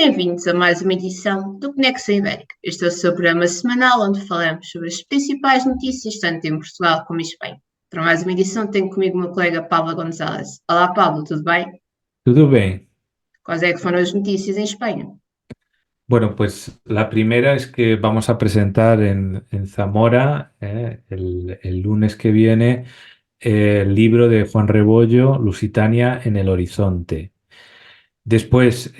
Bem-vindos a mais uma edição do Conexão Ibérica. Este é o seu programa semanal onde falamos sobre as principais notícias, tanto em Portugal como em Espanha. Para mais uma edição, tenho comigo o meu colega Pablo González. Olá, Pablo, tudo bem? Todo bien. Quais é que foram as notícias em Espanha? Bueno, pues la primera es que vamos a presentar en Zamora el lunes que viene el libro de Juan Rebollo, Lusitania en el Horizonte. Después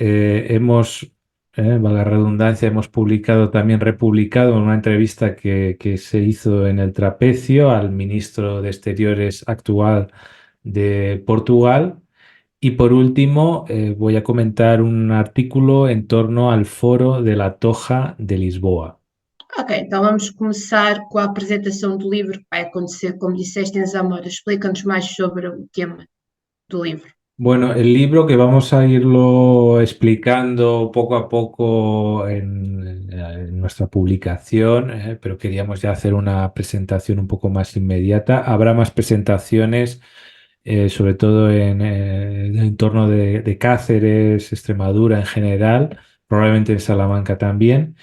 valga la redundancia, hemos publicado, también republicado una entrevista que se hizo en el Trapecio al ministro de Exteriores actual de Portugal. Y por último, voy a comentar un artículo en torno al foro de la Toja de Lisboa. Ok, então vamos começar com a apresentação do livro que vai acontecer, como disseste, em Zamora. Explica-nos mais sobre o tema do livro. Bueno, el libro que vamos a irlo explicando poco a poco en nuestra publicación, pero queríamos ya hacer una presentación un poco más inmediata. Habrá más presentaciones, sobre todo en el entorno de Cáceres, Extremadura en general, probablemente en Salamanca también.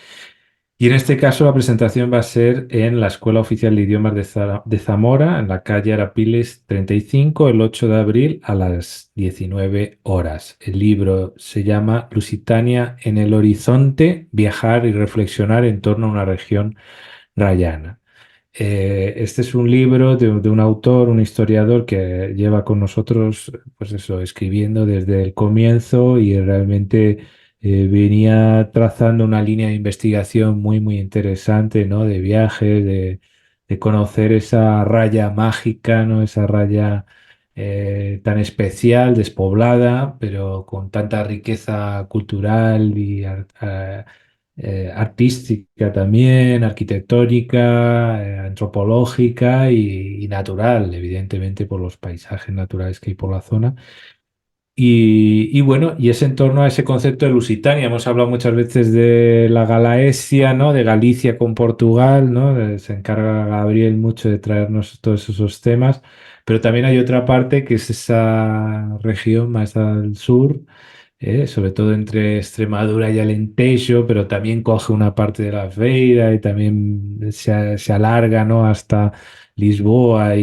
Y en este caso la presentación va a ser en la Escuela Oficial de Idiomas de Zamora, en la calle Arapiles 35, el 8 de abril a las 19 horas. El libro se llama Lusitania en el Horizonte, viajar y reflexionar en torno a una región rayana. Este es un libro de un autor, un historiador que lleva con nosotros, pues eso, escribiendo desde el comienzo y realmente venía trazando una línea de investigación muy interesante, ¿no? De viajes, de conocer esa raya mágica, ¿no? Esa raya tan especial, despoblada, pero con tanta riqueza cultural y artística también, arquitectónica, antropológica y natural, evidentemente por los paisajes naturales que hay por la zona. Y bueno, y es en torno a ese concepto de Lusitania. Hemos hablado muchas veces de la Galaesia, ¿no? De Galicia con Portugal, ¿no? Se encarga Gabriel mucho de traernos todos esos temas, pero también hay otra parte que es esa región más al sur, sobre todo entre Extremadura y Alentejo, pero también coge una parte de la Feira y también se alarga, ¿no? Hasta Lisboa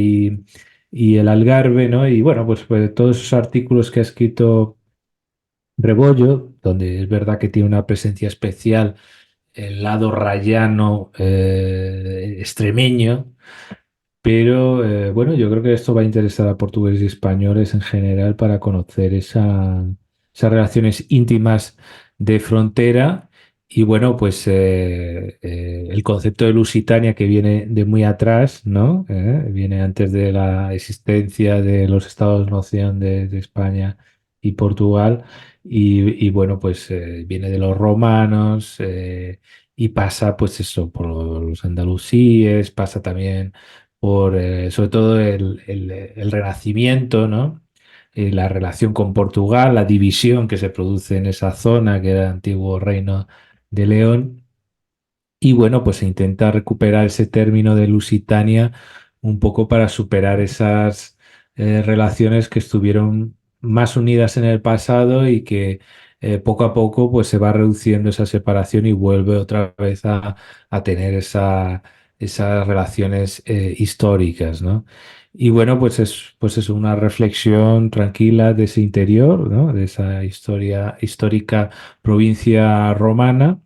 y el Algarve, ¿no? Y bueno, pues todos esos artículos que ha escrito Rebollo, donde es verdad que tiene una presencia especial el lado rayano extremeño, pero bueno, yo creo que esto va a interesar a portugueses y españoles en general para conocer esas relaciones íntimas de frontera. Y bueno, pues el concepto de Lusitania que viene de muy atrás, ¿no? Viene antes de la existencia de los estados-nación de España y Portugal. Y bueno, pues viene de los romanos y pasa, pues eso, por los andalusíes, pasa también por sobre todo el Renacimiento, ¿no? La relación con Portugal, la división que se produce en esa zona que era el antiguo reino de León. Y bueno, pues se intenta recuperar ese término de Lusitania un poco para superar esas relaciones que estuvieron más unidas en el pasado y que poco a poco pues se va reduciendo esa separación y vuelve otra vez a tener esas relaciones históricas, ¿no? Y bueno, pues es una reflexión tranquila de ese interior, ¿no? De esa historia histórica provincia romana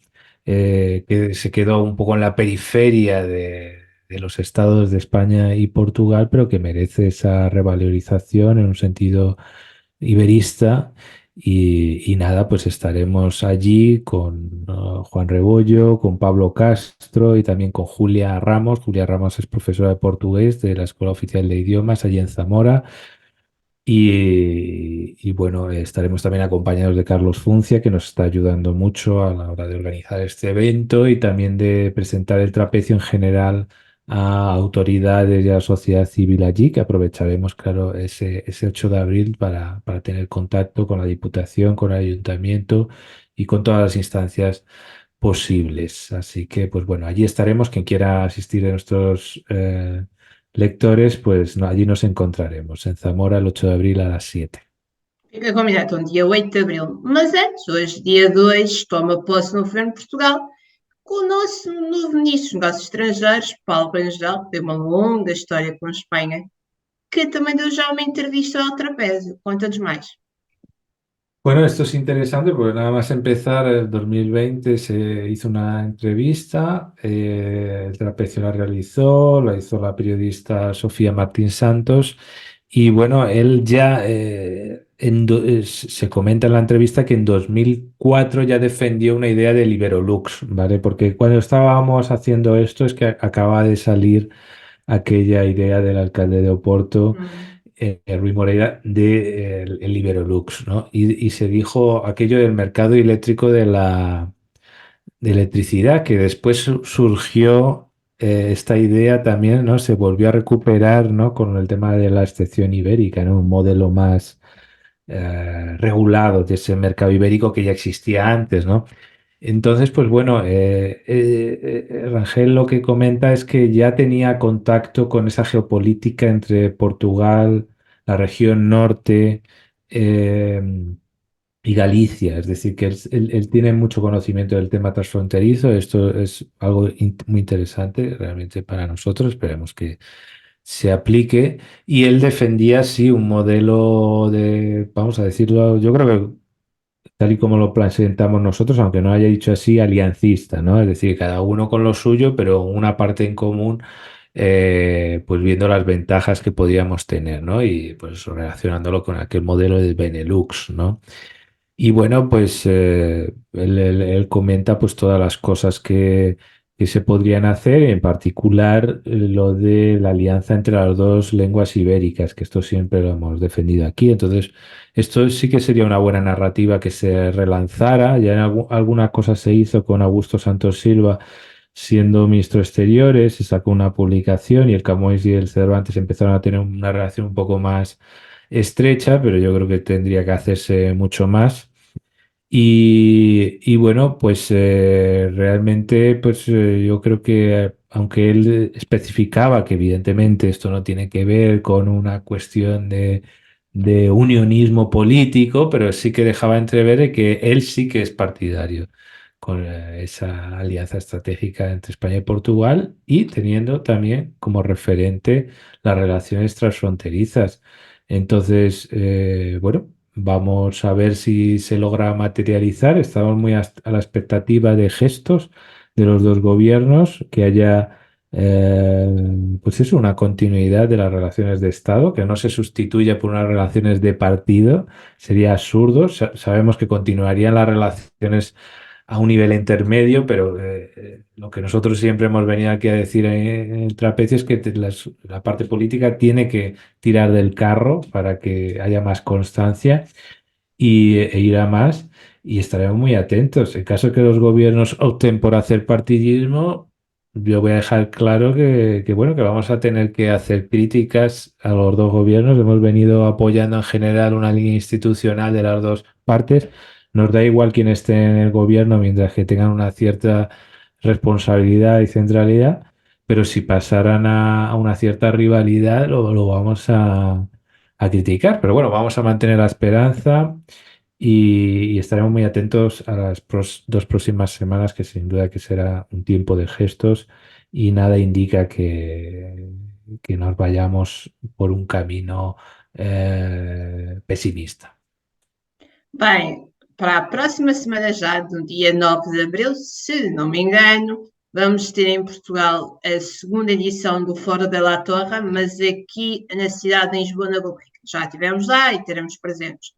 que se quedó un poco en la periferia de los estados de España y Portugal, pero que merece esa revalorización en un sentido iberista. Y nada, pues estaremos allí con Juan Rebollo, con Pablo Castro y también con Julia Ramos. Julia Ramos es profesora de portugués de la Escuela Oficial de Idiomas allí en Zamora. Y bueno, estaremos también acompañados de Carlos Funcia, que nos está ayudando mucho a la hora de organizar este evento y también de presentar el trapecio en general a autoridades y a la sociedad civil allí, que aprovecharemos, claro, ese 8 de abril para tener contacto con la Diputación, con el Ayuntamiento y con todas las instancias posibles. Así que, pues bueno, allí estaremos. Quien quiera asistir de nuestros lectores, pues allí nos encontraremos en Zamora el 8 de abril a las 7. Fica combinado, então, dia 8 de abril. Mas antes, hoje, dia 2, toma posse no governo de Portugal com o nosso novo ministro dos Negócios Estrangeiros, Paulo Rangel, que tem uma longa história com a Espanha, que também deu já uma entrevista ao Trapézio. Conta-nos mais. Bueno, esto es interesante porque nada más empezar el 2020 se hizo una entrevista, el trapecio la hizo la periodista Sofía Martín Santos y bueno, él ya se comenta en la entrevista que en 2004 ya defendió una idea del Iberolux, ¿vale? Porque cuando estábamos haciendo esto es que acaba de salir aquella idea del alcalde de Oporto, Rui Moreira, de el Iberolux, ¿no? Y se dijo aquello del mercado eléctrico de electricidad, que después surgió esta idea también, ¿no? Se volvió a recuperar, ¿no? Con el tema de la excepción ibérica, ¿no? Un modelo más regulado de ese mercado ibérico que ya existía antes, ¿no? Entonces, pues bueno, Rangel lo que comenta es que ya tenía contacto con esa geopolítica entre Portugal, la región norte eh, y Galicia. Es decir, que él tiene mucho conocimiento del tema transfronterizo. Esto es algo muy interesante realmente para nosotros. Esperemos que se aplique. Y él defendía, sí, un modelo de, vamos a decirlo, yo creo que tal y como lo presentamos nosotros, aunque no haya dicho así, aliancista, ¿no? Es decir, cada uno con lo suyo, pero una parte en común, pues viendo las ventajas que podíamos tener, ¿no? Y pues relacionándolo con aquel modelo de Benelux, ¿no? Y bueno, pues él comenta pues todas las cosas que se podrían hacer, en particular lo de la alianza entre las dos lenguas ibéricas, que esto siempre lo hemos defendido aquí. Entonces, esto sí que sería una buena narrativa que se relanzara. Ya en alguna cosa se hizo con Augusto Santos Silva siendo ministro de Exteriores, se sacó una publicación y el Camões y el Cervantes empezaron a tener una relación un poco más estrecha, pero yo creo que tendría que hacerse mucho más. Y bueno, pues realmente, pues yo creo que aunque él especificaba que evidentemente esto no tiene que ver con una cuestión de unionismo político, pero sí que dejaba entrever de que él sí que es partidario con esa alianza estratégica entre España y Portugal y teniendo también como referente las relaciones transfronterizas. Entonces, bueno. Vamos a ver si se logra materializar. Estamos muy a la expectativa de gestos de los dos gobiernos, que haya, eh, pues eso, una continuidad de las relaciones de Estado, que no se sustituya por unas relaciones de partido. Sería absurdo. Sabemos que continuarían las relaciones a un nivel intermedio, pero lo que nosotros siempre hemos venido aquí a decir en el trapecio es que la parte política tiene que tirar del carro para que haya más constancia e ir a más y estaremos muy atentos. En caso de que los gobiernos opten por hacer partidismo, yo voy a dejar claro bueno, que vamos a tener que hacer críticas a los dos gobiernos. Hemos venido apoyando en general una línea institucional de las dos partes. Nos da igual quién esté en el gobierno mientras que tengan una cierta responsabilidad y centralidad, pero si pasaran a una cierta rivalidad, lo vamos a criticar. Pero bueno, vamos a mantener la esperanza y estaremos muy atentos a las dos próximas semanas, que sin duda que será un tiempo de gestos y nada indica que nos vayamos por un camino pesimista. Bem, para a próxima semana já, no dia 9 de abril, se não me engano, vamos ter em Portugal a segunda edição do Fórum da La Torre, mas aqui na cidade de Lisboa, na Gulbenkian. Já estivemos lá e teremos presentes.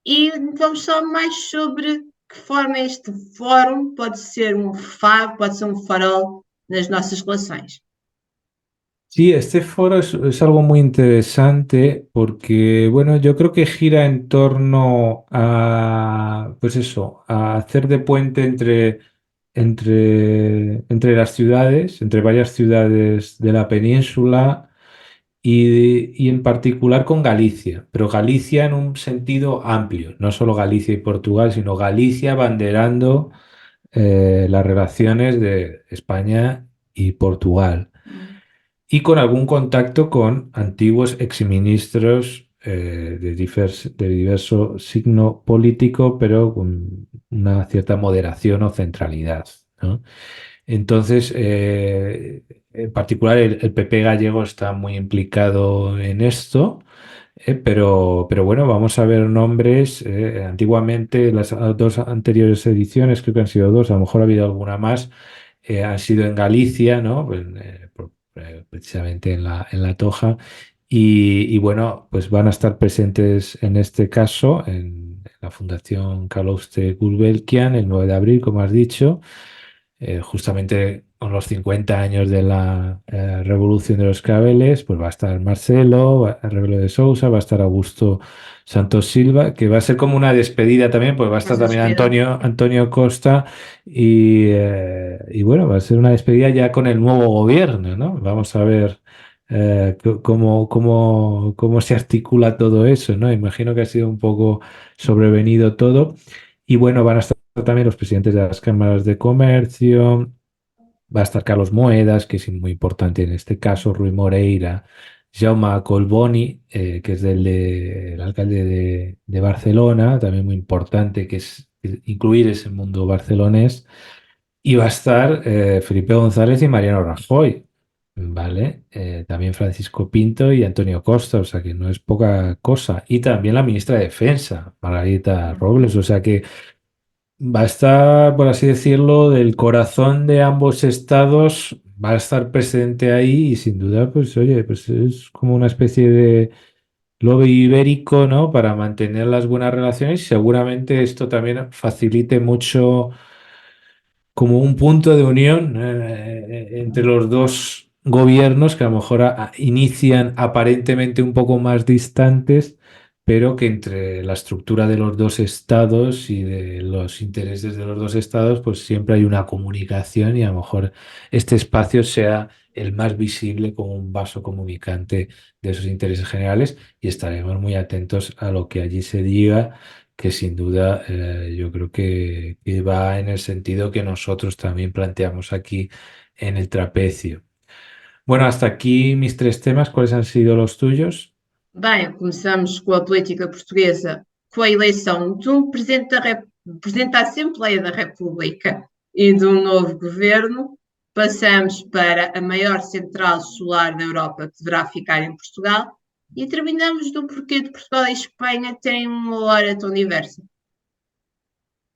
E vamos falar mais sobre que forma este fórum pode ser um faro, pode ser um farol nas nossas relações. Sí, este foro es algo muy interesante porque, bueno, yo creo que gira en torno a, pues eso, a hacer de puente entre las ciudades, entre varias ciudades de la península y en particular con Galicia, pero Galicia en un sentido amplio, no solo Galicia y Portugal, sino Galicia banderando las relaciones de España y Portugal y con algún contacto con antiguos exministros de diverso signo político, pero con una cierta moderación o centralidad, ¿no? Entonces, en particular, el PP gallego está muy implicado en esto. Pero bueno, vamos a ver nombres. Antiguamente, las dos anteriores ediciones, creo que han sido dos, a lo mejor ha habido alguna más, han sido en Galicia, ¿no? Pues, precisamente en la Toja. Y bueno, pues van a estar presentes en este caso en la Fundación Calouste Gulbenkian el 9 de abril, como has dicho, justamente con los 50 años de la Revolución de los Claveles, pues va a estar Marcelo, Rebelo de Sousa, va a estar Augusto Santos Silva, que va a ser como una despedida también, pues va a estar Essa también despedida. Antonio Costa y bueno, va a ser una despedida ya con el nuevo gobierno, ¿no? Vamos a ver cómo se articula todo eso, ¿no? Imagino que ha sido un poco sobrevenido todo. Y bueno, van a estar también los presidentes de las cámaras de comercio, va a estar Carlos Moedas, que es muy importante en este caso, Rui Moreira, Jaume Colboni, que es el alcalde de Barcelona, también muy importante, que es incluir ese mundo barcelonés, y va a estar Felipe González y Mariano Rajoy, ¿vale? También Francisco Pinto y Antonio Costa, o sea que no es poca cosa. Y también la ministra de Defensa, Margarita Robles, o sea que va a estar, por así decirlo, del corazón de ambos estados, va a estar presente ahí y sin duda, pues oye, pues es como una especie de lobby ibérico, ¿no? Para mantener las buenas relaciones y seguramente esto también facilite mucho como un punto de unión entre los dos gobiernos que a lo mejor inician aparentemente un poco más distantes, pero que entre la estructura de los dos estados y de los intereses de los dos estados, pues siempre hay una comunicación y a lo mejor este espacio sea el más visible como un vaso comunicante de esos intereses generales y estaremos muy atentos a lo que allí se diga que sin duda yo creo que va en el sentido que nosotros también planteamos aquí en el trapecio. Bueno, hasta aquí mis tres temas. ¿Cuáles han sido los tuyos? Bem, começamos com a política portuguesa, com a eleição de um Presidente da Assembleia da República e de um novo governo. Passamos para a maior central solar da Europa, que deverá ficar em Portugal. E terminamos do porquê de Portugal e Espanha terem uma hora tão diversa.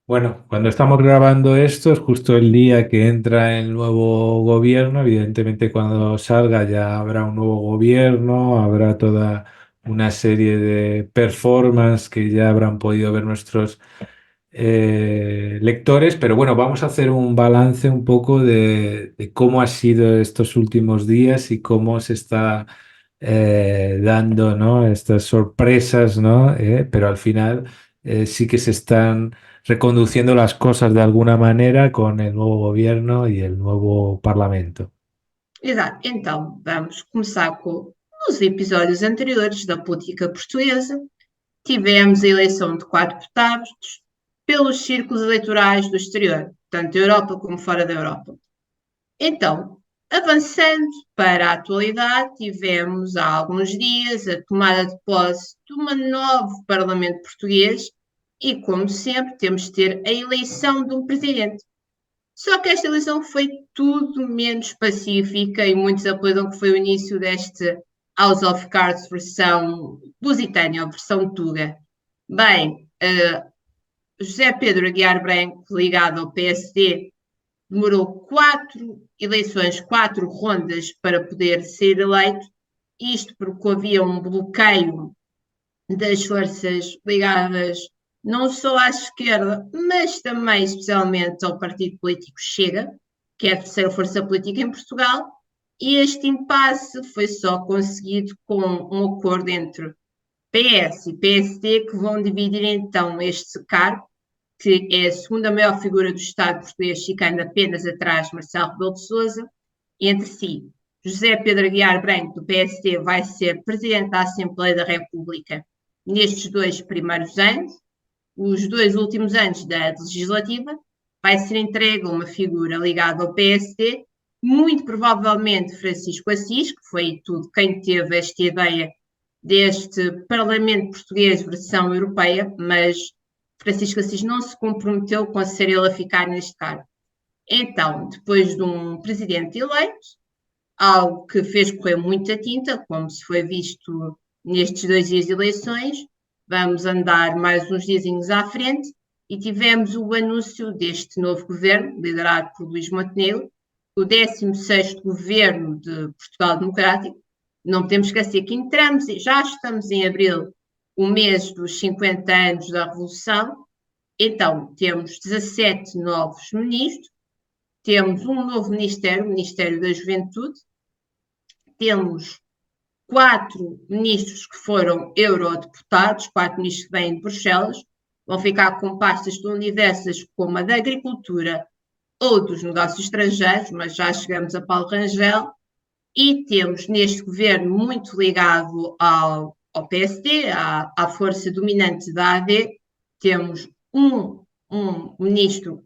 Bueno, cuando estamos grabando esto es justo el día que entra el nuevo gobierno. Evidentemente, cuando salga ya habrá un nuevo gobierno, habrá toda una serie de performance que ya habrán podido ver nuestros lectores, pero bueno, vamos a hacer un balance un poco de cómo ha sido estos últimos días y cómo se está dando, ¿no? Estas sorpresas, ¿no? Pero al final sí que se están reconduciendo las cosas de alguna manera con el nuevo gobierno y el nuevo parlamento. Exato. Então, vamos começar com os episódios anteriores da política portuguesa. Tivemos a eleição de 4 deputados pelos círculos eleitorais do exterior, tanto da Europa como fora da Europa. Então, avançando para a atualidade, tivemos há alguns dias a tomada de posse de um novo Parlamento português e, como sempre, temos de ter a eleição de um presidente. Só que esta eleição foi tudo menos pacífica e muitos apelidam que foi o início deste House of Cards versão lusitânia, ou versão Tuga. Bem, José Pedro Aguiar Branco, ligado ao PSD, demorou 4 eleições, 4 rondas para poder ser eleito, isto porque havia um bloqueio das forças ligadas não só à esquerda, mas também especialmente ao partido político Chega, que é a terceira força política em Portugal, e este impasse foi só conseguido com um acordo entre PS e PSD, que vão dividir então este cargo, que é a segunda maior figura do Estado português, ficando apenas atrás de Marcelo Rebelo de Sousa, entre si. José Pedro Aguiar Branco, do PSD, vai ser Presidente da Assembleia da República nestes 2 primeiros anos. Os 2 últimos anos da legislativa vai ser entregue a uma figura ligada ao PSD, muito provavelmente Francisco Assis, que foi tudo quem teve esta ideia deste Parlamento Português versão europeia, mas Francisco Assis não se comprometeu com ser ele a ficar neste cargo. Então, depois de um presidente eleito, algo que fez correr muita tinta, como se foi visto nestes 2 dias de eleições, vamos andar mais uns diazinhos à frente e tivemos o anúncio deste novo governo, liderado por Luís Montenegro, o 16º governo de Portugal Democrático. Não podemos esquecer que já estamos em abril, o mês dos 50 anos da Revolução. Então, temos 17 novos ministros, temos um novo ministério, o Ministério da Juventude, temos 4 ministros que foram eurodeputados, 4 ministros que vêm de Bruxelas, vão ficar com pastas tão diversas como a da Agricultura ou dos Negócios Estrangeiros, mas já chegamos a Paulo Rangel, e temos neste governo muito ligado ao PSD, à força dominante da AD, temos um ministro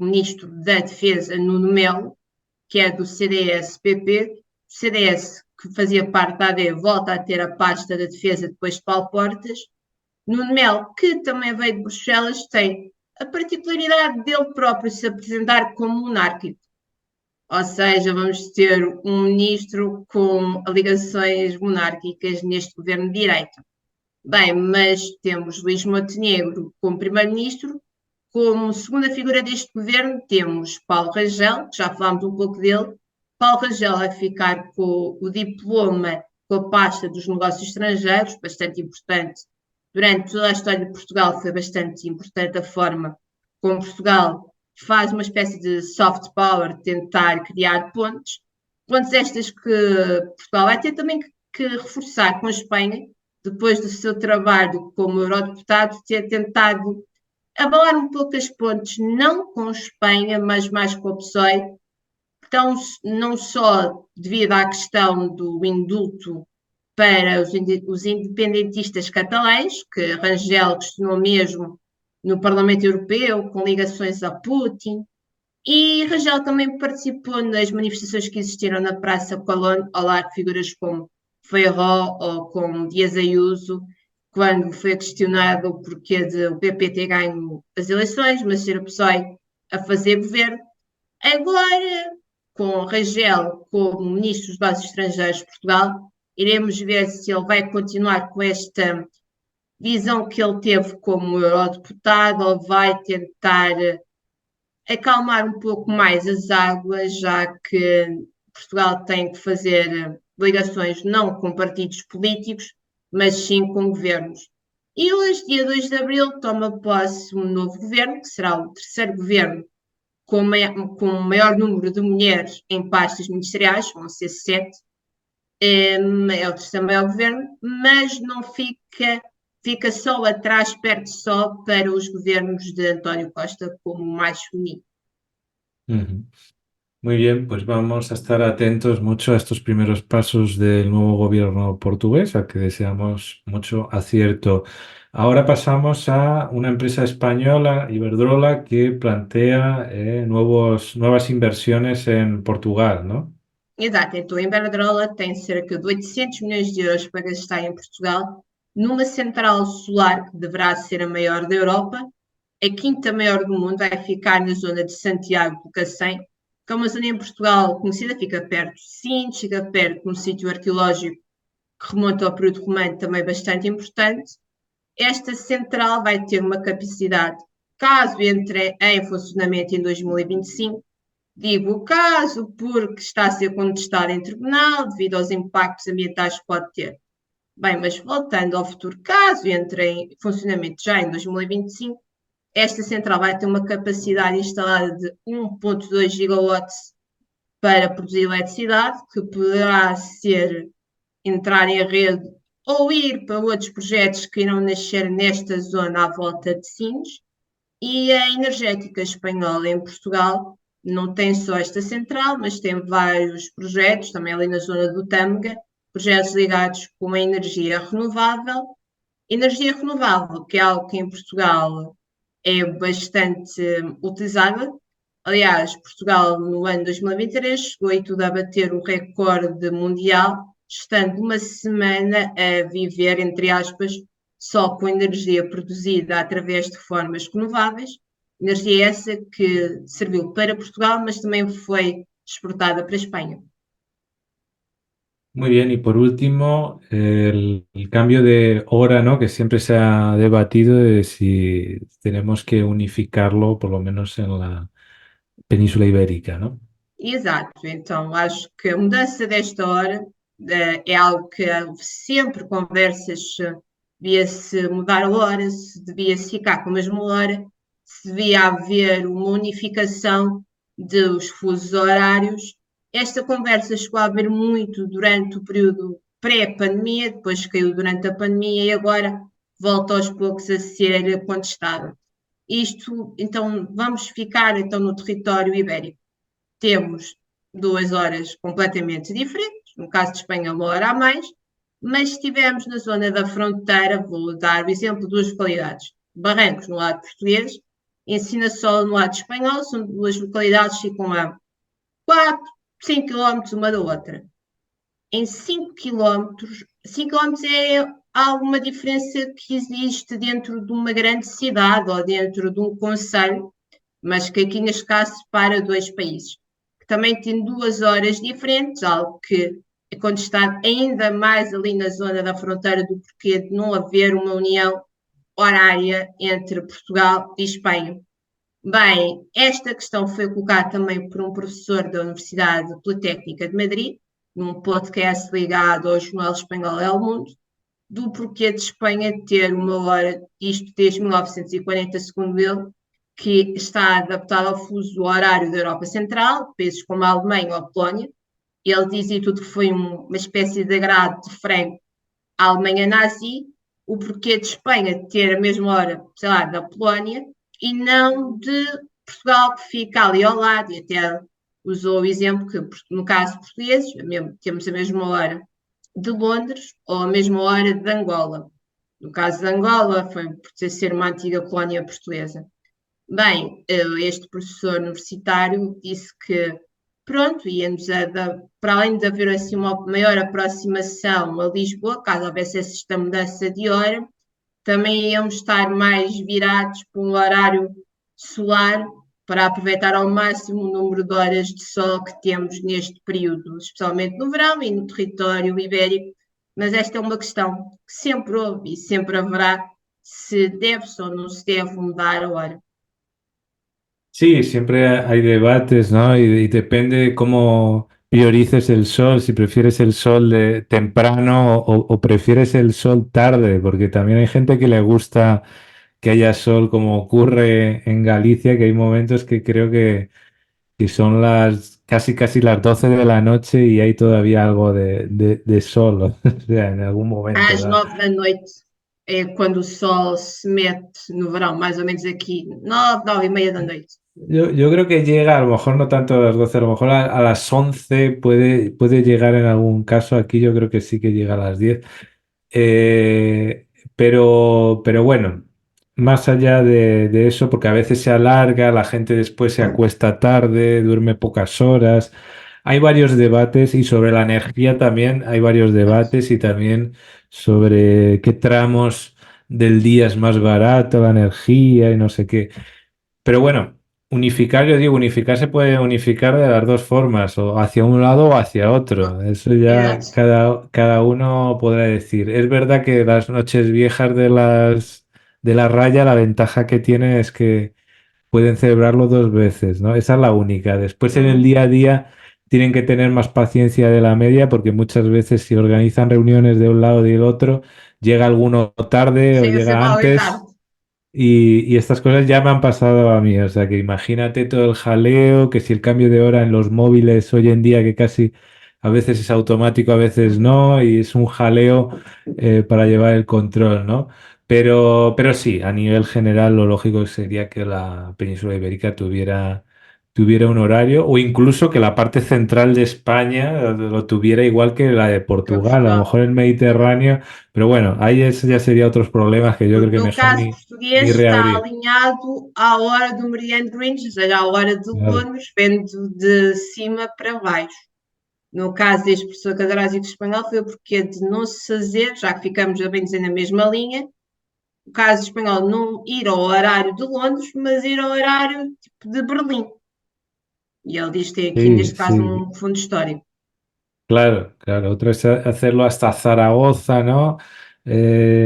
da Defesa, Nuno Melo, que é do CDS-PP, o CDS que fazia parte da AD volta a ter a pasta da defesa depois de Paulo Portas. Nuno Melo, que também veio de Bruxelas, tem a particularidade dele próprio se apresentar como monárquico. Ou seja, vamos ter um ministro com ligações monárquicas neste governo de direita. Bem, mas temos Luís Montenegro como primeiro-ministro. Como segunda figura deste governo, temos Paulo Rangel, que já falámos um pouco dele. Paulo Rangel vai ficar com o diploma, com a pasta dos negócios estrangeiros, bastante importante. Durante toda a história de Portugal foi bastante importante a forma como Portugal faz uma espécie de soft power, tentar criar pontes. Pontes estas que Portugal vai ter também que reforçar com a Espanha, depois do seu trabalho como eurodeputado, ter tentado abalar um pouco as pontes, não com a Espanha, mas mais com o PSOE. Então, não só devido à questão do indulto para os independentistas catalães, que Rangel questionou mesmo no Parlamento Europeu, com ligações a Putin, e Rangel também participou nas manifestações que existiram na Praça Colón, ao lado de figuras como Feijóo ou como Díaz Ayuso, quando foi questionado o porquê de o PP ter ganho as eleições, mas ser o PSOE a fazer governo. Agora, com Rangel como Ministro dos Negócios Estrangeiros de Portugal, iremos ver se ele vai continuar com esta visão que ele teve como eurodeputado ou vai tentar acalmar um pouco mais as águas, já que Portugal tem que fazer ligações não com partidos políticos, mas sim com governos. E hoje, dia 2 de abril, toma posse um novo governo, que será o terceiro governo com o maior número de mulheres em pastas ministeriais, vão ser 7, é o terceiro maior governo, mas não fica só atrás, perto só para os governos de António Costa como o mais bonito. Ujú. Muy bien, pues vamos a estar atentos mucho a estos primeros pasos del nuevo gobierno portugués, al que deseamos mucho acierto. Ahora pasamos a una empresa española, Iberdrola, que plantea nuevas inversiones en Portugal, ¿no? Exato, então a Iberdrola tem cerca de 800 milhões de euros para gastar em Portugal numa central solar que deverá ser a maior da Europa, a quinta maior do mundo, vai ficar na zona de Santiago do Cacém, que é uma zona em Portugal conhecida, fica perto de Sines, fica perto de um sítio arqueológico que remonta ao período romano, também bastante importante. Esta central vai ter uma capacidade, caso entre em funcionamento em 2025, digo caso porque está a ser contestado em tribunal devido aos impactos ambientais que pode ter. Bem, mas voltando ao futuro, caso entre em funcionamento já em 2025, esta central vai ter uma capacidade instalada de 1,2 gigawatts para produzir eletricidade, que poderá entrar em rede ou ir para outros projetos que irão nascer nesta zona à volta de Sines. E a energética espanhola em Portugal não tem só esta central, mas tem vários projetos, também ali na zona do Tâmega, projetos ligados com a energia renovável. Energia renovável, que é algo que em Portugal é bastante utilizada. Aliás, Portugal no ano 2023 chegou e tudo a bater o recorde mundial estando uma semana a viver, entre aspas, só com energia produzida através de formas renováveis, energia essa que serviu para Portugal, mas também foi exportada para a Espanha. Muy bien, y por último, el cambio de hora, ¿no? Que siempre se ha debatido de si tenemos que unificarlo, por lo menos en la península ibérica, ¿no? Exato, então acho que a mudança desta hora é algo que houve sempre conversas se devia-se mudar a hora, se devia-se ficar com a mesma hora, se devia haver uma unificação dos fusos horários. Esta conversa chegou a haver muito durante o período pré-pandemia, depois caiu durante a pandemia e agora volta aos poucos a ser contestada. Isto, então, vamos ficar então no território ibérico. Temos 2 horas completamente diferentes, no caso de Espanha, 1 hora a mais, mas estivemos na zona da fronteira, vou dar o exemplo de duas localidades. Barrancos, no lado português, Ensina Sol, no lado espanhol, são duas localidades que ficam a 4, 5 quilómetros uma da outra. Em 5 quilómetros, 5 quilómetros é alguma diferença que existe dentro de uma grande cidade ou dentro de um concelho, mas que aqui neste caso separa dois países também tem 2 horas diferentes, algo que é contestado ainda mais ali na zona da fronteira do porquê de não haver uma união horária entre Portugal e Espanha. Bem, esta questão foi colocada também por um professor da Universidade Politécnica de Madrid, num podcast ligado ao jornal espanhol El Mundo, do porquê de Espanha ter 1 hora, isto desde 1940, segundo ele, que está adaptado ao fuso horário da Europa Central, países como a Alemanha ou a Polónia. Ele dizia tudo que foi uma espécie de agrado de frango à Alemanha nazi, o porquê de Espanha ter a mesma hora, sei lá, da Polónia, e não de Portugal, que fica ali ao lado, e até usou o exemplo que, no caso português, temos a mesma hora de Londres ou a mesma hora de Angola. No caso de Angola, foi por ser uma antiga colónia portuguesa. Bem, este professor universitário disse que, pronto, para além de haver assim uma maior aproximação a Lisboa, caso houvesse esta mudança de hora, também íamos estar mais virados para um horário solar para aproveitar ao máximo o número de horas de sol que temos neste período, especialmente no verão e no território ibérico. Mas esta é uma questão que sempre houve e sempre haverá, se deve-se ou não se deve mudar a hora. Sí, siempre hay debates, ¿no? Y depende cómo priorices el sol, si prefieres el sol de temprano o prefieres el sol tarde, porque también hay gente que le gusta que haya sol, como ocurre en Galicia, que hay momentos que creo que son las casi las 12 de la noche y hay todavía algo de sol, o sea, en algún momento, Às ¿no? 9 da noite é quando o sol se mete no verão, mais ou menos aqui, 9, 9:30 da noite. Yo creo que llega, a lo mejor no tanto a las 12, a lo mejor a las 11 puede llegar en algún caso. Aquí yo creo que sí que llega a las 10. Eh, pero bueno, más allá de eso, porque a veces se alarga, la gente después se acuesta tarde, duerme pocas horas. Hay varios debates y sobre la energía también hay varios debates y también sobre qué tramos del día es más barato la energía y no sé qué. Pero bueno, unificar, yo digo, unificar se puede unificar de las dos formas, o hacia un lado o hacia otro. Eso ya Exato. cada uno podrá decir. Es verdad que las noches viejas de la raya, la ventaja que tiene es que pueden celebrarlo dos veces, ¿no? Esa es la única. Después en el día a día tienen que tener más paciencia de la media, porque muchas veces si organizan reuniones de un lado y del otro, llega alguno tarde o Chega llega sempre ao antes. tarde. Y estas cosas ya me han pasado a mí, o sea que imagínate todo el jaleo, que si el cambio de hora en los móviles hoy en día que casi a veces es automático, a veces no, y es un jaleo para llevar el control, ¿no? Pero sí, a nivel general lo lógico sería que la península ibérica tuviera un horario o incluso que la parte central de España lo tuviera igual que la de Que Portugal, a lo Portugal. mejor el Mediterráneo, pero bueno, ahí eso ya sería otros problemas que yo creo que No mejor caso ni português, está reabrir. alinhado à hora do meridiano de Greenwich, ou seja, à hora de Claro. Londres, vendo de cima para baixo. No caso deste professor catedrático de espanhol, foi o porquê de não se fazer, já que ficamos, a bem dizer, na mesma linha, o caso de espanhol não ir ao horário de Londres, mas ir ao horário tipo, de Berlim. E ele diz que tem aqui, Sí, neste caso, sí, um fundo histórico. claro, claro. Otro es hacerlo hasta Zaragoza, ¿no?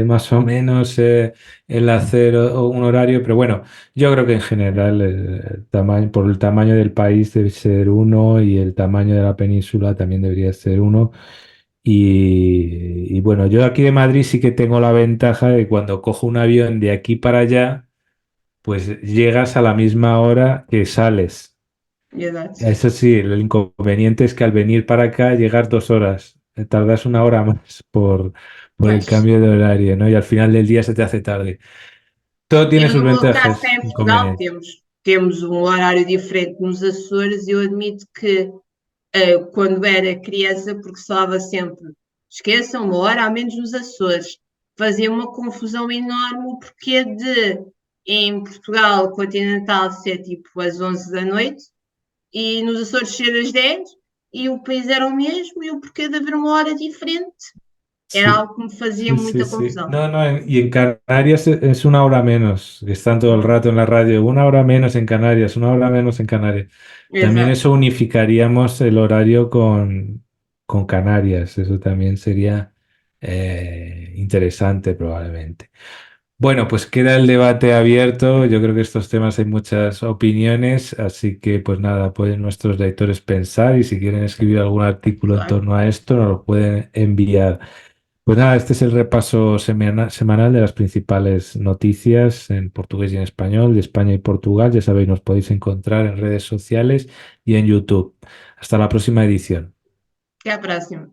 Más o menos el hacer un horario, pero bueno, yo creo que en general el tamaño, por el tamaño del país debe ser uno y el tamaño de la península también debería ser uno. Y bueno, yo aquí de Madrid sí que tengo la ventaja de que cuando cojo un avión de aquí para allá, pues llegas a la misma hora que sales. Exato. Eso sí, el inconveniente es que al venir para acá llegar 2 horas, tardas una hora más por el Pois. cambio de horario, ¿no? Y al final del día se te hace tarde. Todo Eu, tiene sus no meu caso, cá ventajas, em Portugal, inconvenientes. temos um horário diferente nos Açores e eu admito que quando era criança, porque falava sempre, esqueçam uma hora a menos nos Açores, fazia uma confusão enorme o porquê de, em Portugal continental, ser tipo às 11 da noite e nos Açores ser às 10 e o país era o mesmo e o porquê de haver uma hora diferente era Sí, algo que me fazia sí, sí, muita sí. confusão. No, no, y en Canarias es una hora menos, que están todo el rato en la radio, una hora menos en Canarias, una hora menos en Canarias. También Exato, eso unificaríamos el horario con Canarias, eso también sería interesante probablemente. Bueno, pues queda el debate abierto. Yo creo que estos temas hay muchas opiniones, así que pues nada, pueden nuestros lectores pensar y si quieren escribir algún artículo en claro. torno a esto, nos lo pueden enviar. Pues nada, este es el repaso semanal de las principales noticias en portugués y en español de España y Portugal. Ya sabéis, nos podéis encontrar en redes sociales y en YouTube. Hasta la próxima edición. Até à próxima.